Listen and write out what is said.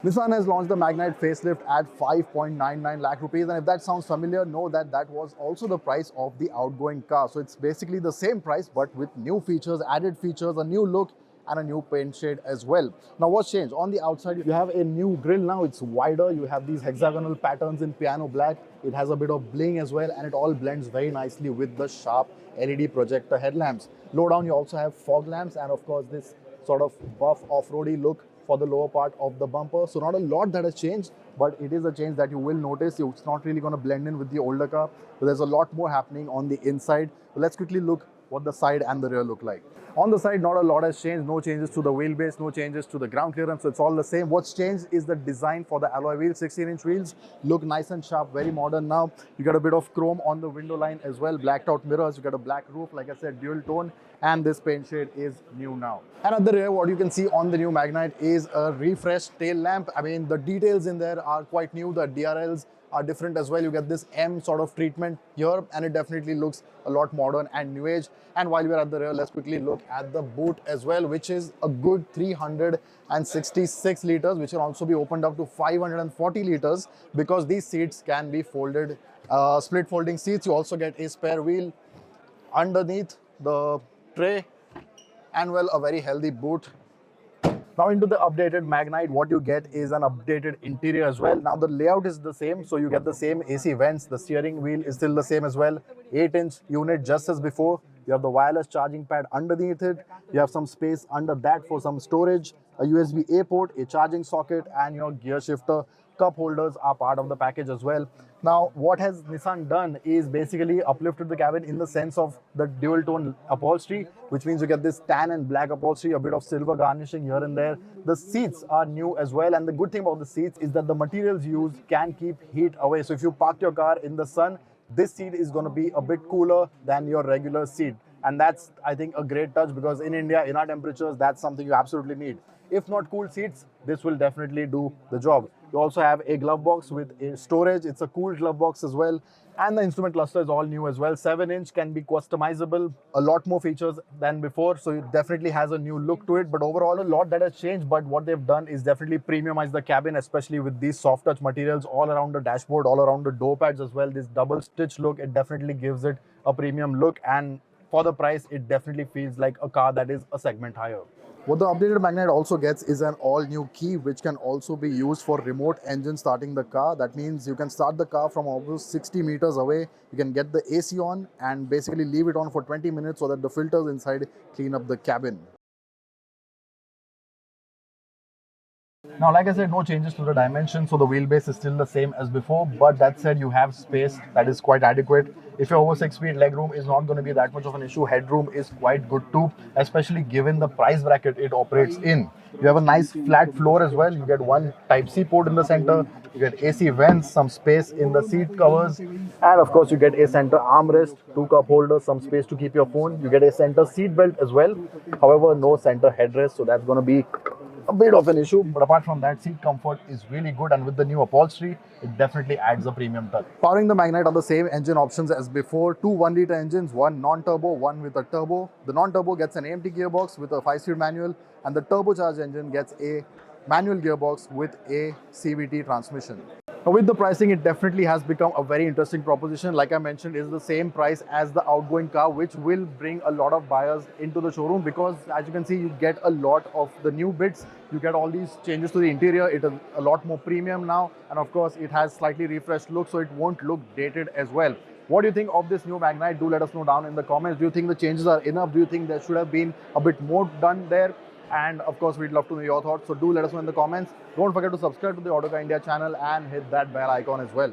Nissan has launched the Magnite facelift at 5.99 lakh rupees, and if that sounds familiar, know that that was also the price of the outgoing car. So it's basically the same price but with new features, added features, a new look and a new paint shade as well. Now what's changed? On the outside, you have a new grille now. It's wider. You have these hexagonal patterns in piano black. It has a bit of bling as well, and it all blends very nicely with the sharp LED projector headlamps. Low down, you also have fog lamps and of course this sort of buff off-roady look for the lower part of the bumper. So not a lot that has changed, but it is a change that you will notice. It's not really going to blend in with the older car, but there's a lot more happening on the inside. So let's quickly look what the side and the rear look like. On the side, not a lot has changed. No changes to the wheelbase, no changes to the ground clearance. So it's all the same. What's changed is the design for the alloy wheels. 16-inch wheels look nice and sharp, very modern now. You got a bit of chrome on the window line as well. Blacked out mirrors. You got a black roof, like I said, dual tone. And this paint shade is new now. And at the rear, what you can see on the new Magnite is a refreshed tail lamp. I mean, the details in there are quite new. The DRLs are different as well. You get this M sort of treatment here, and it definitely looks a lot modern and new age. And while we're at the rear, let's quickly look at the boot as well, which is a good 366 liters, which can also be opened up to 540 liters because these seats can be folded, split folding seats. You also get a spare wheel underneath the tray, and well, a very healthy boot. Now into the updated Magnite, what you get is an updated interior as well. Now the layout is the same, so you get the same AC vents. The steering wheel is still the same as well. 8-inch unit just as before. You have the wireless charging pad underneath it. You have some space under that for some storage, a USB-A port, a charging socket, and your gear shifter. Cup holders are part of the package as well. Now, what has Nissan done is basically uplifted the cabin in the sense of the dual tone upholstery, which means you get this tan and black upholstery, a bit of silver garnishing here and there. The seats are new as well, and the good thing about the seats is that the materials used can keep heat away. So if you park your car in the sun, this seat is going to be a bit cooler than your regular seat. And that's, I think, a great touch because in India, in our temperatures, that's something you absolutely need. If not cool seats, this will definitely do the job. You also have a glove box with a storage. It's a cool glove box as well. And the instrument cluster is all new as well. 7-inch can be customizable, a lot more features than before. So it definitely has a new look to it. But overall, a lot that has changed. But what they've done is definitely premiumize the cabin, especially with these soft touch materials all around the dashboard, all around the door pads as well. This double stitch look, it definitely gives it a premium look. And for the price, it definitely feels like a car that is a segment higher. What the updated Magnite also gets is an all-new key, which can also be used for remote engine starting the car. That means you can start the car from almost 60 meters away. You can get the AC on and basically leave it on for 20 minutes so that the filters inside clean up the cabin. Now, like I said, no changes to the dimension, so the wheelbase is still the same as before, but that said, you have space that is quite adequate. If you're over 6 feet, legroom is not going to be that much of an issue. Headroom is quite good too, especially given the price bracket it operates in. You have a nice flat floor as well. You get one Type-C port in the center. You get AC vents, some space in the seat covers, and of course, you get a center armrest, 2 cup holders, some space to keep your phone. You get a center seat belt as well. However, no center headrest, so that's going to be a bit of an issue, but apart from that, seat comfort is really good, and with the new upholstery, it definitely adds a premium touch. Powering the Magnite are the same engine options as before. 2 1-liter engines, one non-turbo, one with a turbo. The non-turbo gets an AMT gearbox with a 5-speed manual, and the turbocharged engine gets a manual gearbox with a CVT transmission. Now with the pricing, it definitely has become a very interesting proposition. Like I mentioned, it is the same price as the outgoing car, which will bring a lot of buyers into the showroom because as you can see, you get a lot of the new bits. You get all these changes to the interior. It is a lot more premium now. And of course, it has slightly refreshed look, so it won't look dated as well. What do you think of this new Magnite? Do let us know down in the comments. Do you think the changes are enough? Do you think there should have been a bit more done there? And of course, we'd love to know your thoughts. So do let us know in the comments. Don't forget to subscribe to the Autocar India channel and hit that bell icon as well.